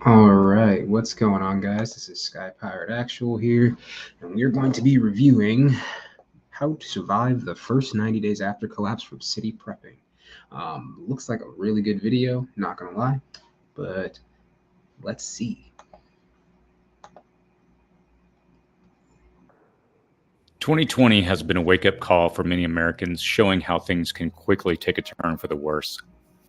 All right, what's going on, guys? This is Skypirate Actual here, and we're going to be reviewing how to survive the first 90 days after collapse from city prepping. Looks like a really good video, not gonna lie, but let's see. 2020 has been a wake-up call for many Americans, showing how things can quickly take a turn for the worse.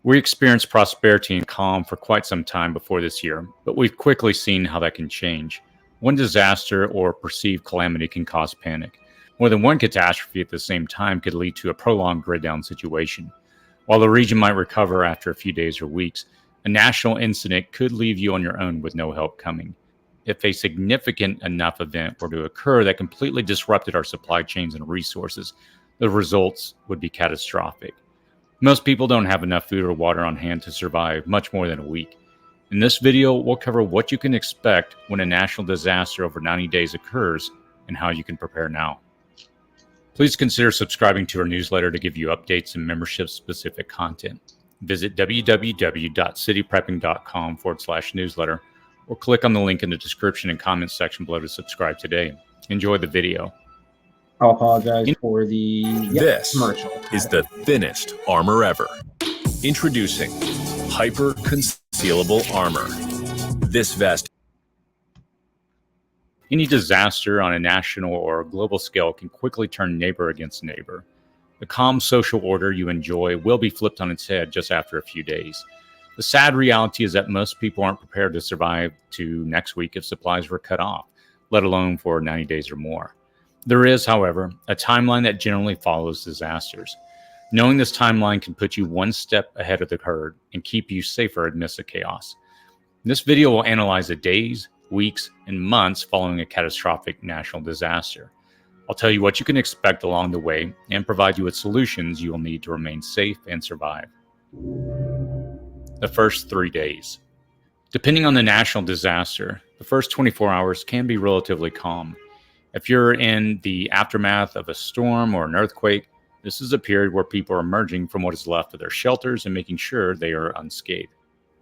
We experienced prosperity and calm for quite some time before this year, but we've quickly seen how that can change. One disaster or perceived calamity can cause panic. More than one catastrophe at the same time could lead to a prolonged grid-down situation. While the region might recover after a few days or weeks, a national incident could leave you on your own with no help coming. If a significant enough event were to occur that completely disrupted our supply chains and resources, the results would be catastrophic. Most people don't have enough food or water on hand to survive much more than a week. In this video, we'll cover what you can expect when a national disaster over 90 days occurs and how you can prepare now. Please consider subscribing to our newsletter to give you updates and membership-specific content. Visit www.cityprepping.com/newsletter or click on the link in the description and comments section below to subscribe today. Enjoy the video. I'll apologize for the This commercial. is the thinnest armor ever. Introducing Hyper Concealable Armor. This vest. Any disaster on a national or global scale can quickly turn neighbor against neighbor. The calm social order you enjoy will be flipped on its head just after a few days. The sad reality is that most people aren't prepared to survive to next week if supplies were cut off, let alone for 90 days or more. There is, however, a timeline that generally follows disasters. Knowing this timeline can put you one step ahead of the herd and keep you safer amidst the chaos. This video will analyze the days, weeks, and months following a catastrophic national disaster. I'll tell you what you can expect along the way and provide you with solutions you will need to remain safe and survive. The first 3 days. Depending on the national disaster, the first 24 hours can be relatively calm. If you're in the aftermath of a storm or an earthquake, this is a period where people are emerging from what is left of their shelters and making sure they are unscathed.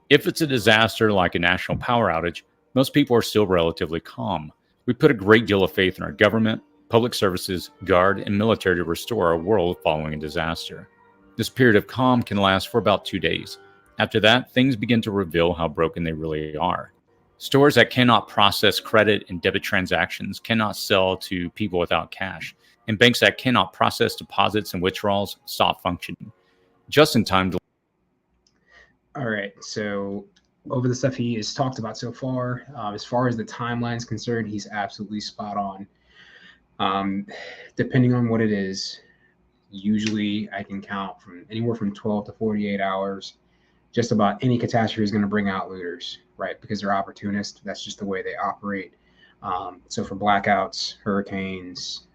If it's a disaster like a national power outage, most people are still relatively calm. We put a great deal of faith in our government, public services, guard, and military to restore our world following a disaster. This period of calm can last for about 2 days. After that, things begin to reveal how broken they really are. Stores that cannot process credit and debit transactions cannot sell to people without cash, and banks that cannot process deposits and withdrawals stop functioning. Just in time to... All right, so over the stuff he has talked about so far as the timeline is concerned, he's absolutely spot on. Depending on what it is, usually I can count from anywhere from 12 to 48 hours. Just about any catastrophe is going to bring out looters, right? Because they're opportunists. That's just the way they operate. So for blackouts, hurricanes,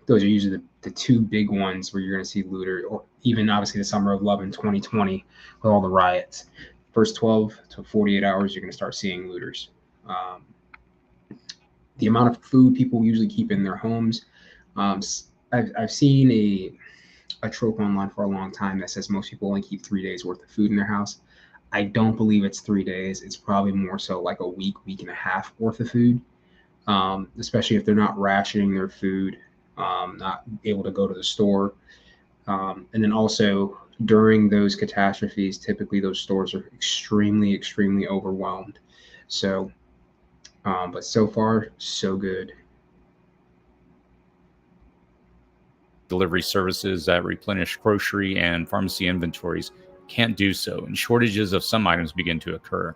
those are usually the two big ones where you're going to see looter, or even obviously the summer of love in 2020 with all the riots. First 12 to 48 hours, you're going to start seeing looters. The amount of food people usually keep in their homes. I've seen a trope online for a long time that says most people only keep 3 days worth of food in their house. I don't believe it's 3 days. It's probably more so like a week and a half worth of food, especially if they're not rationing their food, not able to go to the store. And then also during those catastrophes, typically those stores are extremely, extremely overwhelmed. So, but so far, so good. Delivery services that replenish grocery and pharmacy inventories can't do so, and shortages of some items begin to occur.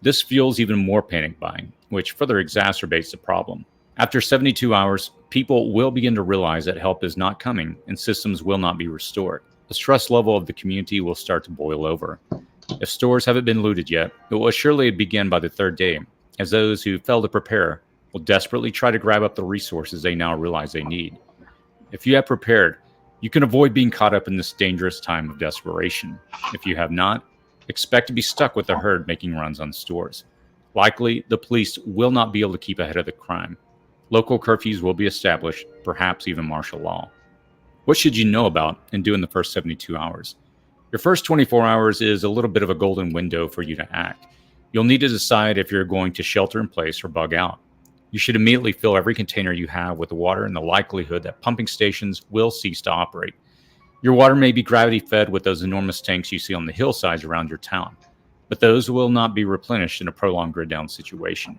This fuels even more panic buying, which further exacerbates the problem. After 72 hours, people will begin to realize that help is not coming and systems will not be restored. The stress level of the community will start to boil over. If stores haven't been looted yet, it will surely begin by the 3rd day, as those who fail to prepare will desperately try to grab up the resources they now realize they need. If you have prepared, you can avoid being caught up in this dangerous time of desperation. If you have not, expect to be stuck with the herd making runs on stores. Likely, the police will not be able to keep ahead of the crime. Local curfews will be established, perhaps even martial law. What should you know about and do in the first 72 hours? Your first 24 hours is a little bit of a golden window for you to act. You'll need to decide if you're going to shelter in place or bug out. You should immediately fill every container you have with water in the likelihood that pumping stations will cease to operate. Your water may be gravity fed with those enormous tanks you see on the hillsides around your town, but those will not be replenished in a prolonged grid down situation.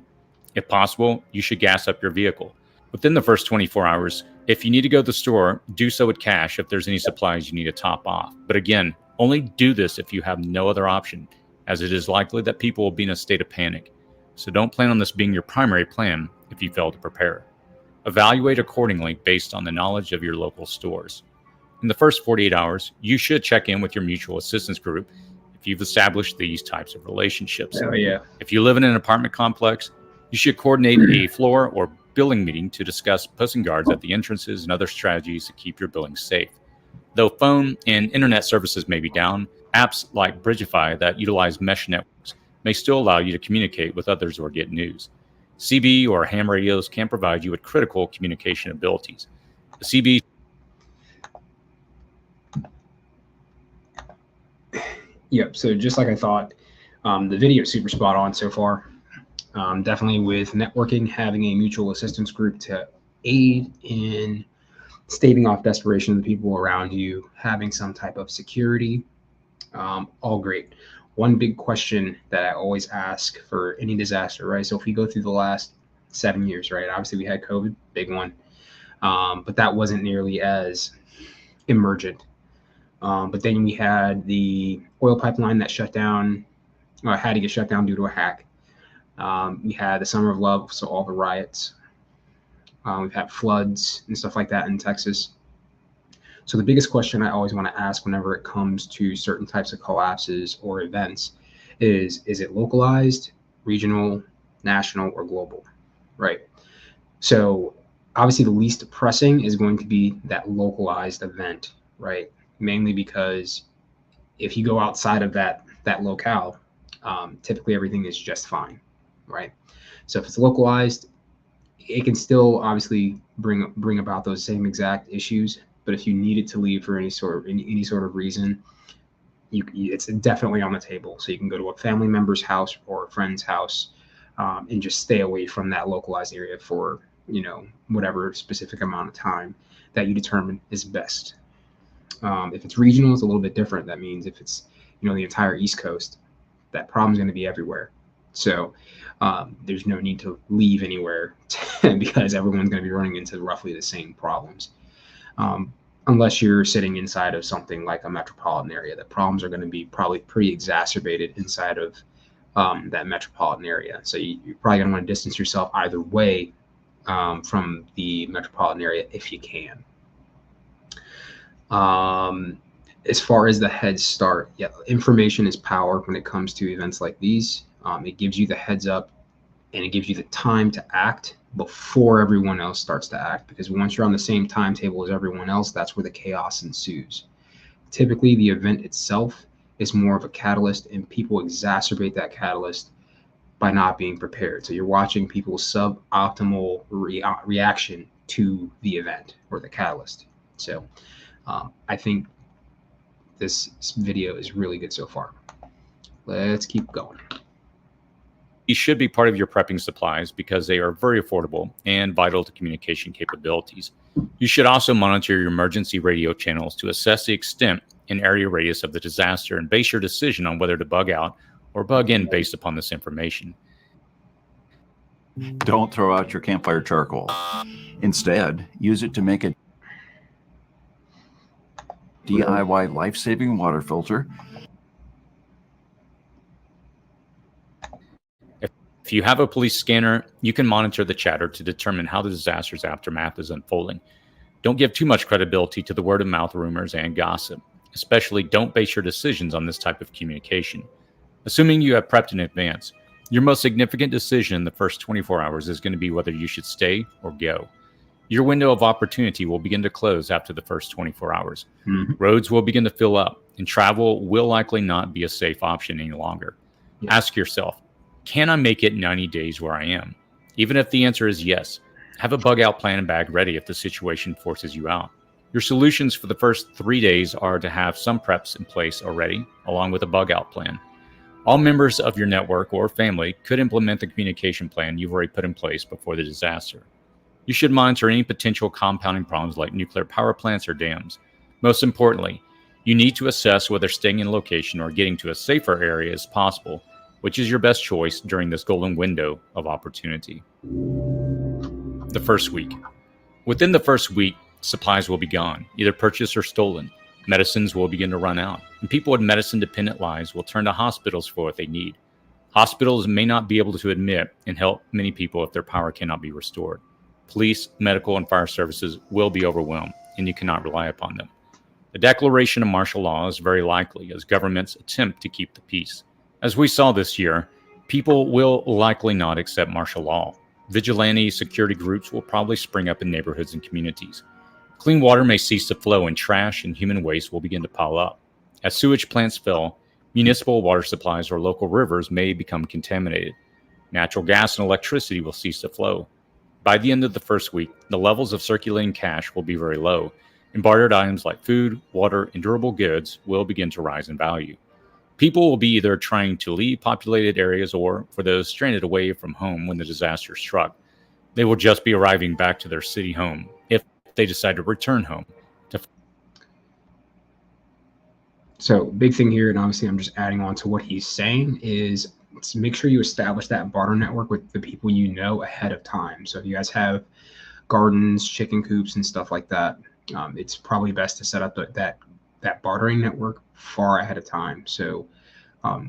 If possible, you should gas up your vehicle. Within the first 24 hours, if you need to go to the store, do so with cash if there's any supplies you need to top off. But again, only do this if you have no other option, as it is likely that people will be in a state of panic. So don't plan on this being your primary plan if you fail to prepare. Evaluate accordingly based on the knowledge of your local stores. In the first 48 hours, you should check in with your mutual assistance group if you've established these types of relationships. Oh, yeah. If you live in an apartment complex, you should coordinate a floor or building meeting to discuss posting guards at the entrances and other strategies to keep your building safe. Though phone and internet services may be down, apps like Bridgify that utilize mesh networks may still allow you to communicate with others or get news. CB or ham radios can provide you with critical communication abilities. The CB Yep. So just like I thought, the video is super spot on so far. Definitely with networking, having a mutual assistance group to aid in staving off desperation of the people around you, having some type of security, all great. One big question that I always ask for any disaster, right? So if we go through the last 7 years, right? Obviously we had COVID, big one, but that wasn't nearly as emergent. But then we had the oil pipeline that shut down, or had to get shut down due to a hack. We had the Summer of Love, so all the riots. We've had floods and stuff like that in Texas. So the biggest question I always want to ask whenever it comes to certain types of collapses or events is it localized, regional, national, or global, right? So obviously the least pressing is going to be that localized event, right? Mainly because if you go outside of that locale, typically everything is just fine, right? So if it's localized, it can still obviously bring about those same exact issues. But if you needed to leave for any sort of reason, it's definitely on the table. So you can go to a family member's house or a friend's house and just stay away from that localized area for whatever specific amount of time that you determine is best. If it's regional, it's a little bit different. That means if it's the entire East Coast, that problem's going to be everywhere. So there's no need to leave anywhere because everyone's going to be running into roughly the same problems. Unless you're sitting inside of something like a metropolitan area, the problems are going to be probably pretty exacerbated inside of that metropolitan area. So you're probably going to want to distance yourself either way from the metropolitan area if you can. As far as the head start, yeah, information is power when it comes to events like these. It gives you the heads up and it gives you the time to act before everyone else starts to act, because once you're on the same timetable as everyone else, that's where the chaos ensues. Typically, the event itself is more of a catalyst, and people exacerbate that catalyst by not being prepared. So you're watching people's suboptimal reaction to the event or the catalyst. So I think this video is really good so far. Let's keep going. These should be part of your prepping supplies because they are very affordable and vital to communication capabilities. You should also monitor your emergency radio channels to assess the extent and area radius of the disaster and base your decision on whether to bug out or bug in based upon this information. Don't throw out your campfire charcoal. Instead, use it to make a DIY life-saving water filter. If you have a police scanner, you can monitor the chatter to determine how the disaster's aftermath is unfolding. Don't give too much credibility to the word-of-mouth rumors and gossip. Especially don't base your decisions on this type of communication. Assuming you have prepped in advance, your most significant decision in the first 24 hours is going to be whether you should stay or go. Your window of opportunity will begin to close after the first 24 hours. Roads will begin to fill up, and travel will likely not be a safe option any longer. Ask yourself, can I make it 90 days where I am? Even if the answer is yes, have a bug out plan and bag ready if the situation forces you out. Your solutions for the first 3 days are to have some preps in place already, along with a bug out plan. All members of your network or family could implement the communication plan you've already put in place before the disaster. You should monitor any potential compounding problems like nuclear power plants or dams. Most importantly, you need to assess whether staying in location or getting to a safer area is possible, which is your best choice during this golden window of opportunity. The first week. Within the first week, supplies will be gone, either purchased or stolen. Medicines will begin to run out, and people with medicine-dependent lives will turn to hospitals for what they need. Hospitals may not be able to admit and help many people if their power cannot be restored. Police, medical, and fire services will be overwhelmed, and you cannot rely upon them. The declaration of martial law is very likely as governments attempt to keep the peace. As we saw this year, people will likely not accept martial law. Vigilante security groups will probably spring up in neighborhoods and communities. Clean water may cease to flow, and trash and human waste will begin to pile up. As sewage plants fill, municipal water supplies or local rivers may become contaminated. Natural gas and electricity will cease to flow. By the end of the first week, the levels of circulating cash will be very low, and bartered items like food, water, and durable goods will begin to rise in value. People will be either trying to leave populated areas or, for those stranded away from home when the disaster struck, they will just be arriving back to their city home if they decide to return home. So big thing here, and obviously I'm just adding on to what he's saying, is to make sure you establish that barter network with the people you know ahead of time. So if you guys have gardens, chicken coops, and stuff like that, it's probably best to set up that bartering network far ahead of time. So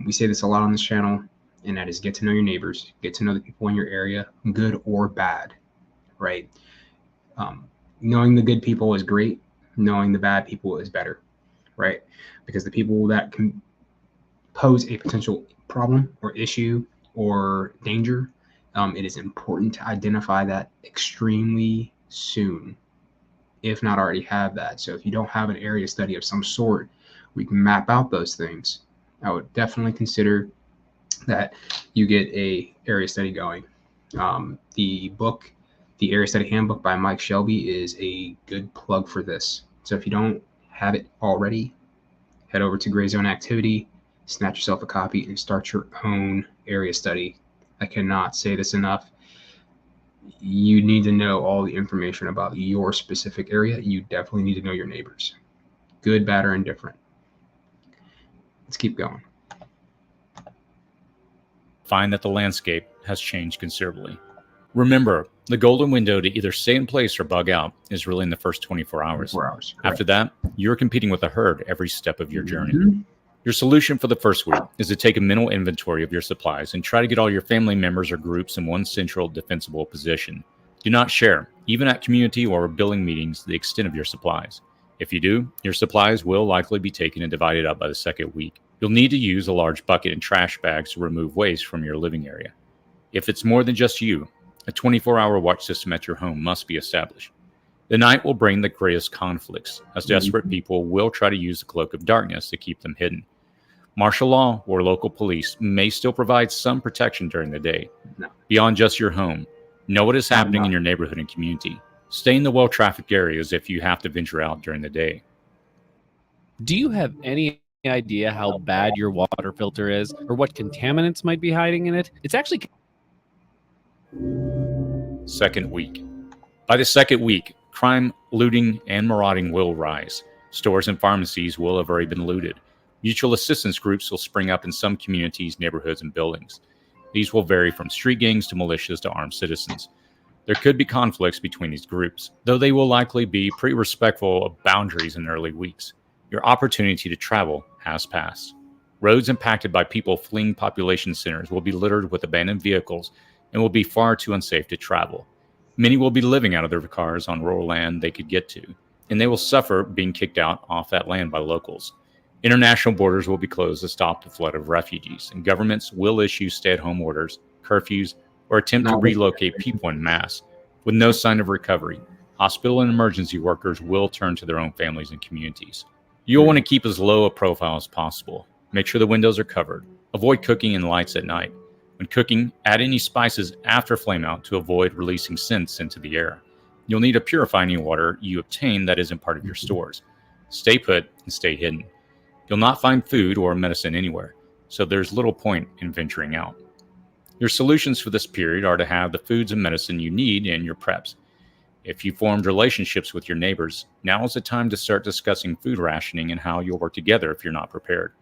we say this a lot on this channel, and that is get to know your neighbors, get to know the people in your area, good or bad, right? Knowing the good people is great. Knowing the bad people is better, right? Because the people that can pose a potential problem or issue or danger, it is important to identify that extremely soon, if not already have that. So if you don't have an area study of some sort, we can map out those things. I would definitely consider that you get a area study going. The book, the Area Study Handbook by Mike Shelby, is a good plug for this. So if you don't have it already, head over to Gray Zone Activity, snatch yourself a copy, and start your own area study. I cannot say this enough. You need to know all the information about your specific area. You definitely need to know your neighbors, good, bad, or indifferent. Let's keep going. Find that the landscape has changed considerably. Remember, the golden window to either stay in place or bug out is really in the first 24 hours. 4 hours. After that, you're competing with a herd every step of your journey. Mm-hmm. Your solution for the first week is to take a mental inventory of your supplies and try to get all your family members or groups in one central defensible position. Do not share, even at community or building meetings, the extent of your supplies. If you do, your supplies will likely be taken and divided up by the second week. You'll need to use a large bucket and trash bags to remove waste from your living area. If it's more than just you, a 24-hour watch system at your home must be established. The night will bring the greatest conflicts, as desperate people will try to use the cloak of darkness to keep them hidden. Martial law or local police may still provide some protection during the day. No. Beyond just your home, know what is happening in your neighborhood and community. Stay in the well-trafficked areas if you have to venture out during the day. Do you have any idea how bad your water filter is or what contaminants might be hiding in it? It's actually... Second week. By the second week, crime, looting, and marauding will rise. Stores and pharmacies will have already been looted. Mutual assistance groups will spring up in some communities, neighborhoods, and buildings. These will vary from street gangs to militias to armed citizens. There could be conflicts between these groups, though they will likely be pretty respectful of boundaries in early weeks. Your opportunity to travel has passed. Roads impacted by people fleeing population centers will be littered with abandoned vehicles and will be far too unsafe to travel. Many will be living out of their cars on rural land they could get to, and they will suffer being kicked out off that land by locals. International borders will be closed to stop the flood of refugees, and governments will issue stay-at-home orders, curfews, or attempt to relocate people en masse. With no sign of recovery, hospital and emergency workers will turn to their own families and communities. You'll want to keep as low a profile as possible. Make sure the windows are covered. Avoid cooking in lights at night. When cooking, add any spices after flame out to avoid releasing scents into the air. You'll need to purify any water you obtain that isn't part of your stores. Stay put and stay hidden. You'll not find food or medicine anywhere, so there's little point in venturing out. Your solutions for this period are to have the foods and medicine you need in your preps. If you formed relationships with your neighbors, now is the time to start discussing food rationing and how you'll work together if you're not prepared.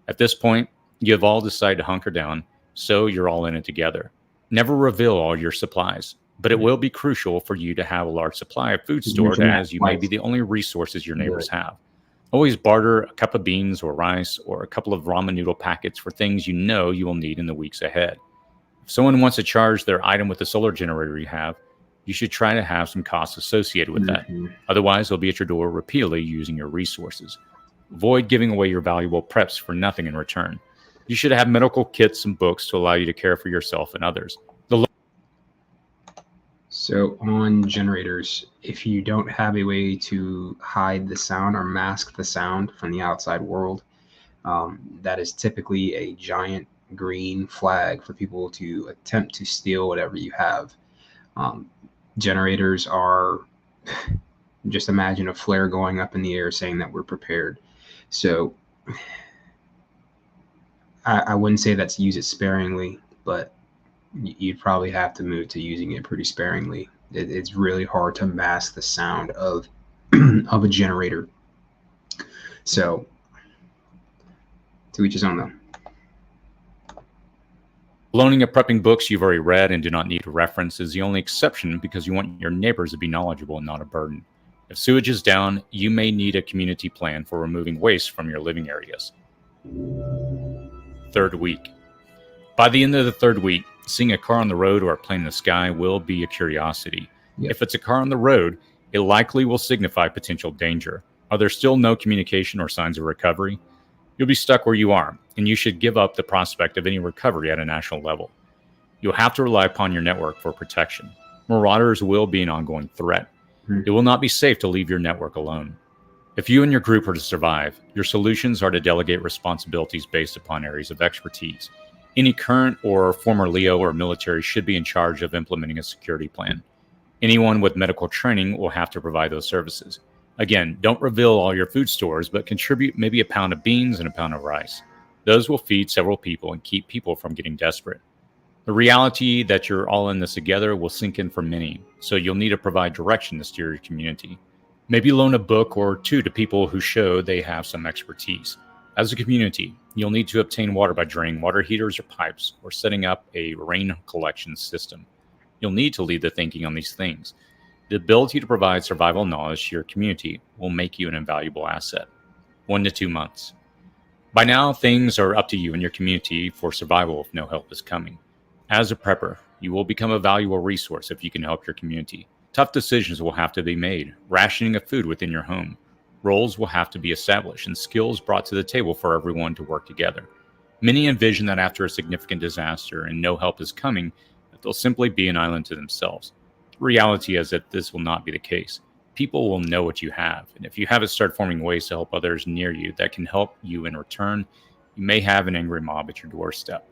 At this point, you have all decided to hunker down, so you're all in it together. Never reveal all your supplies, but it will be crucial for you to have a large supply of food stored, as you may be the only resources your neighbors have. Always barter a cup of beans or rice or a couple of ramen noodle packets for things you know you will need in the weeks ahead. If someone wants to charge their item with the solar generator you have, you should try to have some costs associated with that. Otherwise, they'll be at your door repeatedly using your resources. Avoid giving away your valuable preps for nothing in return. You should have medical kits and books to allow you to care for yourself and others. So on generators, if you don't have a way to hide the sound or mask the sound from the outside world, that is typically a giant green flag for people to attempt to steal whatever you have. Generators are, just imagine a flare going up in the air saying that we're prepared. So I wouldn't say that's use it sparingly, but you'd probably have to move to using it pretty sparingly. It's really hard to mask the sound of of a generator. So to each his own, though. Loaning of prepping books you've already read and do not need to reference is the only exception, because you want your neighbors to be knowledgeable and not a burden. If sewage is down, you may need a community plan for removing waste from your living areas. Third week. By the end of the third week, seeing a car on the road or a plane in the sky will be a curiosity. Yep. If it's a car on the road, it likely will signify potential danger. Are there still no communication or signs of recovery? You'll be stuck where you are, and you should give up the prospect of any recovery at a national level. You'll have to rely upon your network for protection. Marauders will be an ongoing threat. It will not be safe to leave your network alone. If you and your group are to survive, your solutions are to delegate responsibilities based upon areas of expertise. Any current or former Leo or military should be in charge of implementing a security plan. Anyone with medical training will have to provide those services. Again, don't reveal all your food stores, but contribute maybe a pound of beans and a pound of rice. Those will feed several people and keep people from getting desperate. The reality that you're all in this together will sink in for many, so you'll need to provide direction to steer your community. Maybe loan a book or two to people who show they have some expertise. As a community, you'll need to obtain water by draining water heaters or pipes, or setting up a rain collection system. You'll need to lead the thinking on these things. The ability to provide survival knowledge to your community will make you an invaluable asset. 1 to 2 months. By now, things are up to you and your community for survival if no help is coming. As a prepper, you will become a valuable resource if you can help your community. Tough decisions will have to be made, rationing of food within your home. Roles will have to be established and skills brought to the table for everyone to work together. Many envision that after a significant disaster and no help is coming, that they'll simply be an island to themselves. The reality is that this will not be the case. People will know what you have, and if you haven't started forming ways to help others near you that can help you in return, you may have an angry mob at your doorstep.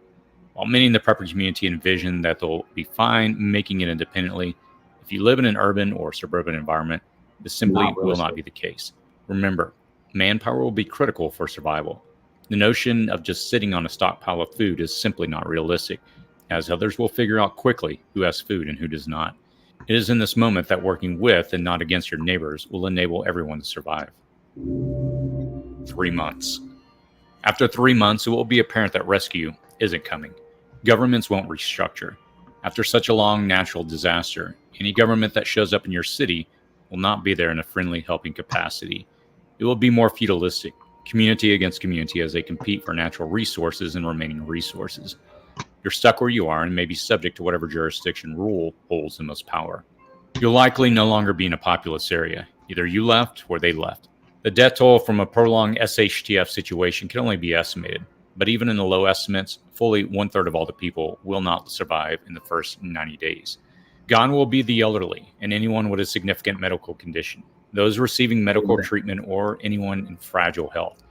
While many in the prepper community envision that they'll be fine making it independently, if you live in an urban or suburban environment, this simply will not be the case. Remember, manpower will be critical for survival. The notion of just sitting on a stockpile of food is simply not realistic, as others will figure out quickly who has food and who does not. It is in this moment that working with and not against your neighbors will enable everyone to survive. 3 months. After 3 months, it will be apparent that rescue isn't coming. Governments won't restructure. After such a long natural disaster, any government that shows up in your city will not be there in a friendly helping capacity. It will be more feudalistic, community against community, as they compete for natural resources and remaining resources. You're stuck where you are and may be subject to whatever jurisdiction rule holds the most power. You'll likely no longer be in a populous area. Either you left or they left. The death toll from a prolonged SHTF situation can only be estimated, but even in the low estimates, fully 1/3 of all the people will not survive in the first 90 days. Gone will be the elderly and anyone with a significant medical condition, those receiving medical treatment, or anyone in fragile health.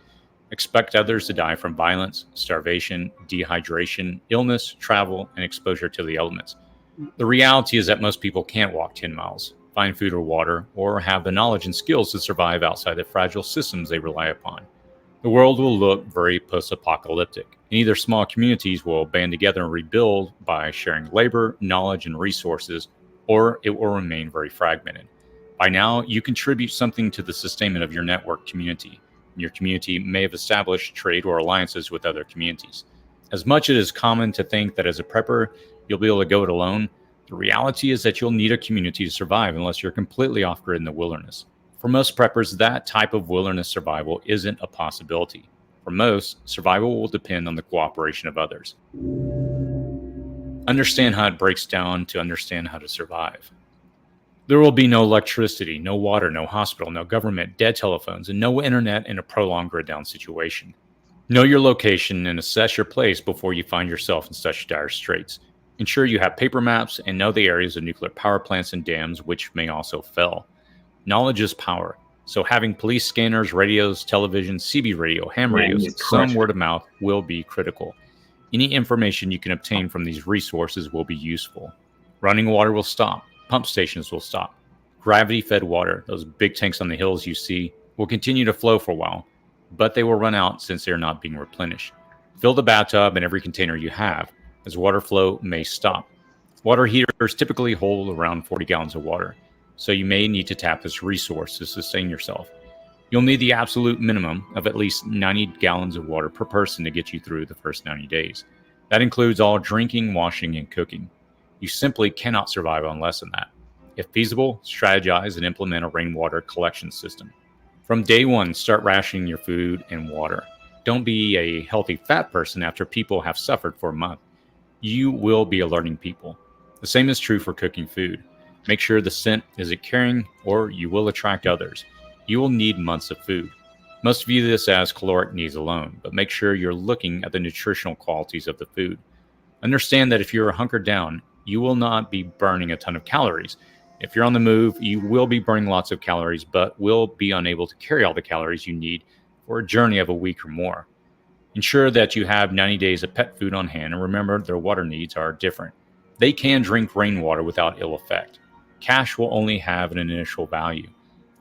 Expect others to die from violence, starvation, dehydration, illness, travel, and exposure to the elements. The reality is that most people can't walk 10 miles, find food or water, or have the knowledge and skills to survive outside the fragile systems they rely upon. The world will look very post-apocalyptic, and either small communities will band together and rebuild by sharing labor, knowledge, and resources, or it will remain very fragmented. By now, you contribute something to the sustainment of your network community. Your community may have established trade or alliances with other communities. As much as it is common to think that as a prepper, you'll be able to go it alone, the reality is that you'll need a community to survive unless you're completely off-grid in the wilderness. For most preppers, that type of wilderness survival isn't a possibility. For most, survival will depend on the cooperation of others. Understand how it breaks down to understand how to survive. There will be no electricity, no water, no hospital, no government, dead telephones, and no internet in a prolonged grid-down situation. Know your location and assess your place before you find yourself in such dire straits. Ensure you have paper maps and know the areas of nuclear power plants and dams which may also fail. Knowledge is power, so having police scanners, radios, television, CB radio, ham radios, and some word of mouth will be critical. Any information you can obtain from these resources will be useful. Running water will stop. Pump stations will stop. Gravity-fed water, those big tanks on the hills you see, will continue to flow for a while, but they will run out since they are not being replenished. Fill the bathtub and every container you have, as water flow may stop. Water heaters typically hold around 40 gallons of water, so you may need to tap this resource to sustain yourself. You'll need the absolute minimum of at least 90 gallons of water per person to get you through the first 90 days. That includes all drinking, washing, and cooking. You simply cannot survive on less than that. If feasible, strategize and implement a rainwater collection system. From day one, start rationing your food and water. Don't be a healthy fat person after people have suffered for a month. You will be alerting people. The same is true for cooking food. Make sure the scent isn't carrying, or you will attract others. You will need months of food. Most view this as caloric needs alone, but make sure you're looking at the nutritional qualities of the food. Understand that if you're hunkered down, you will not be burning a ton of calories. If you're on the move, you will be burning lots of calories, but will be unable to carry all the calories you need for a journey of a week or more. Ensure that you have 90 days of pet food on hand, and remember their water needs are different. They can drink rainwater without ill effect. Cash will only have an initial value.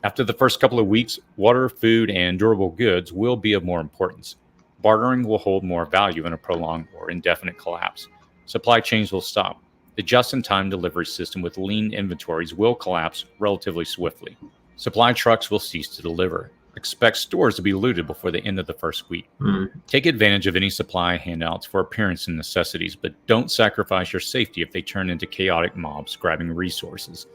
After the first couple of weeks, water, food, and durable goods will be of more importance. Bartering will hold more value in a prolonged or indefinite collapse. Supply chains will stop. The just-in-time delivery system with lean inventories will collapse relatively swiftly. Supply trucks will cease to deliver. Expect stores to be looted before the end of the first week. Take advantage of any supply handouts for appearance and necessities, but don't sacrifice your safety if they turn into chaotic mobs grabbing resources.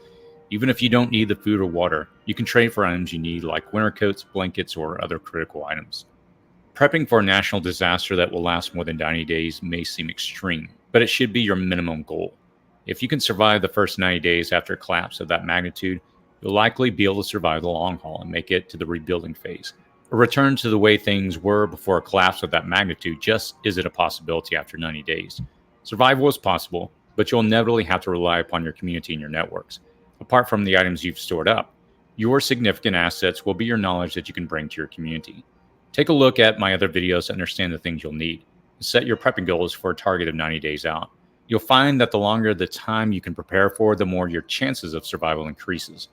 Even if you don't need the food or water, you can trade for items you need like winter coats, blankets, or other critical items. Prepping for a national disaster that will last more than 90 days may seem extreme, but it should be your minimum goal. If you can survive the first 90 days after a collapse of that magnitude, you'll likely be able to survive the long haul and make it to the rebuilding phase. A return to the way things were before a collapse of that magnitude just isn't a possibility after 90 days. Survival is possible, but you'll inevitably have to rely upon your community and your networks. Apart from the items you've stored up, your significant assets will be your knowledge that you can bring to your community. Take a look at my other videos to understand the things you'll need. Set your prepping goals for a target of 90 days out. You'll find that the longer the time you can prepare for, the more your chances of survival increases.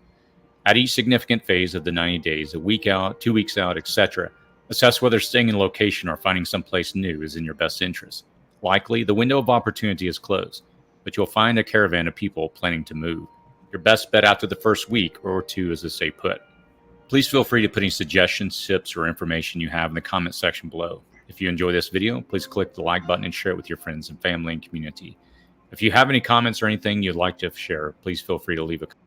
At each significant phase of the 90 days, a week out, 2 weeks out, etc., assess whether staying in location or finding someplace new is in your best interest. Likely, the window of opportunity is closed, but you'll find a caravan of people planning to move. Your best bet after the first week or two is to stay put. Please feel free to put any suggestions, tips, or information you have in the comment section below. If you enjoy this video, please click the like button and share it with your friends and family and community. If you have any comments or anything you'd like to share, please feel free to leave a comment.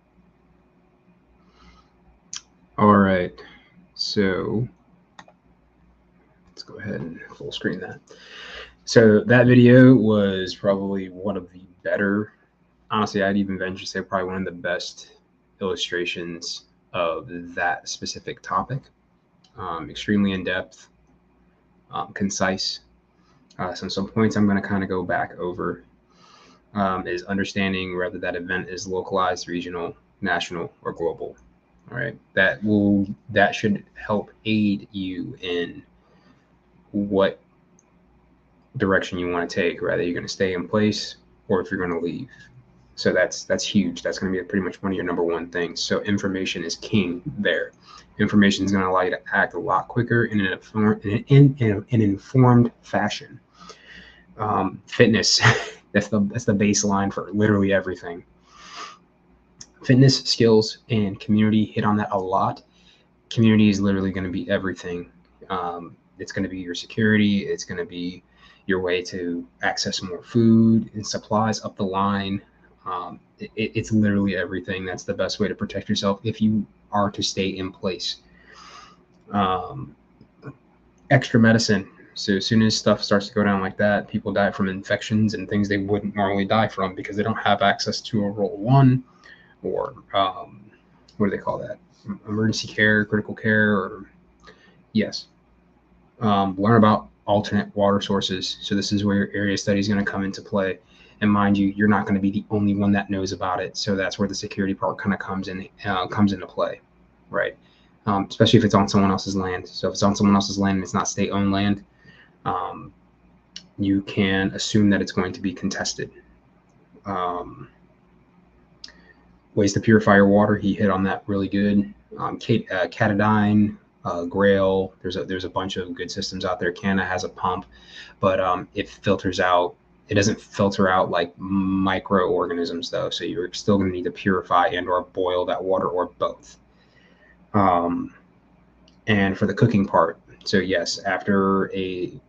All right, so let's go ahead and full screen that. So that video was probably one of the better, honestly, I'd even venture to say probably one of the best illustrations of that specific topic. Extremely in-depth, concise. So some points I'm going to kind of go back over is understanding whether that event is localized, regional, national, or global. All right, that should help aid you in what direction you want to take, whether you're going to stay in place or if you're going to leave. So that's huge. That's going to be pretty much one of your number one things. So information is king there. Information is going to allow you to act a lot quicker in an informed fashion. Fitness, that's the baseline for literally everything. Fitness, skills, and community hit on that a lot. Community is literally going to be everything. It's going to be your security. It's going to be your way to access more food and supplies up the line. It's literally everything. That's the best way to protect yourself if you are to stay in place. Extra medicine. So as soon as stuff starts to go down like that, people die from infections and things they wouldn't normally die from because they don't have access to a Role 1 or what do they call that? Emergency care, critical care, or yes. Learn about alternate water sources. So this is where your area study is going to come into play. And mind you, you're not going to be the only one that knows about it. So that's where the security part kind of comes into play, right? Especially if it's on someone else's land. So if it's on someone else's land and it's not state-owned land, you can assume that it's going to be contested. Ways to purify your water, he hit on that really good. Catadine, Grail, there's a bunch of good systems out there. Canna has a pump, but it filters out. It doesn't filter out like microorganisms though, so you're still going to need to purify and or boil that water or both. And for the cooking part, so yes, after a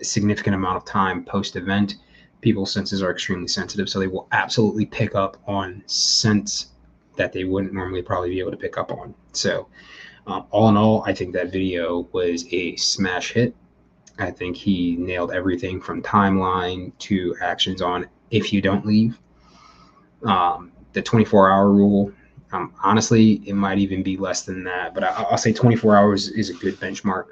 significant amount of time post-event, people's senses are extremely sensitive, so they will absolutely pick up on scents that they wouldn't normally probably be able to pick up on. So all in all, I think that video was a smash hit. I think he nailed everything from timeline to actions on if you don't leave. The 24-hour rule, honestly, it might even be less than that, but I'll say 24 hours is a good benchmark.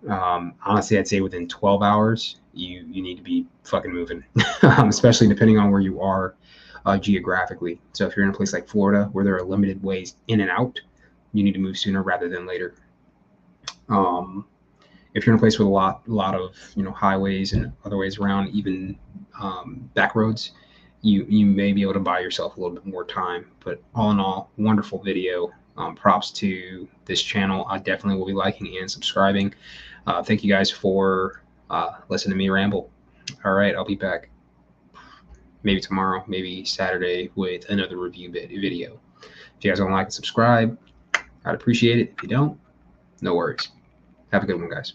Honestly, I'd say within 12 hours, you need to be fucking moving, especially depending on where you are geographically. So if you're in a place like Florida where there are limited ways in and out, you need to move sooner rather than later. If you're in a place with a lot of highways and other ways around, even back roads, you may be able to buy yourself a little bit more time. But all in all, wonderful video. Props to this channel. I definitely will be liking and subscribing. Thank you guys for listening to me ramble. All right, I'll be back maybe tomorrow, maybe Saturday with another review video. If you guys don't like and subscribe, I'd appreciate it. If you don't, no worries. Have a good one, guys.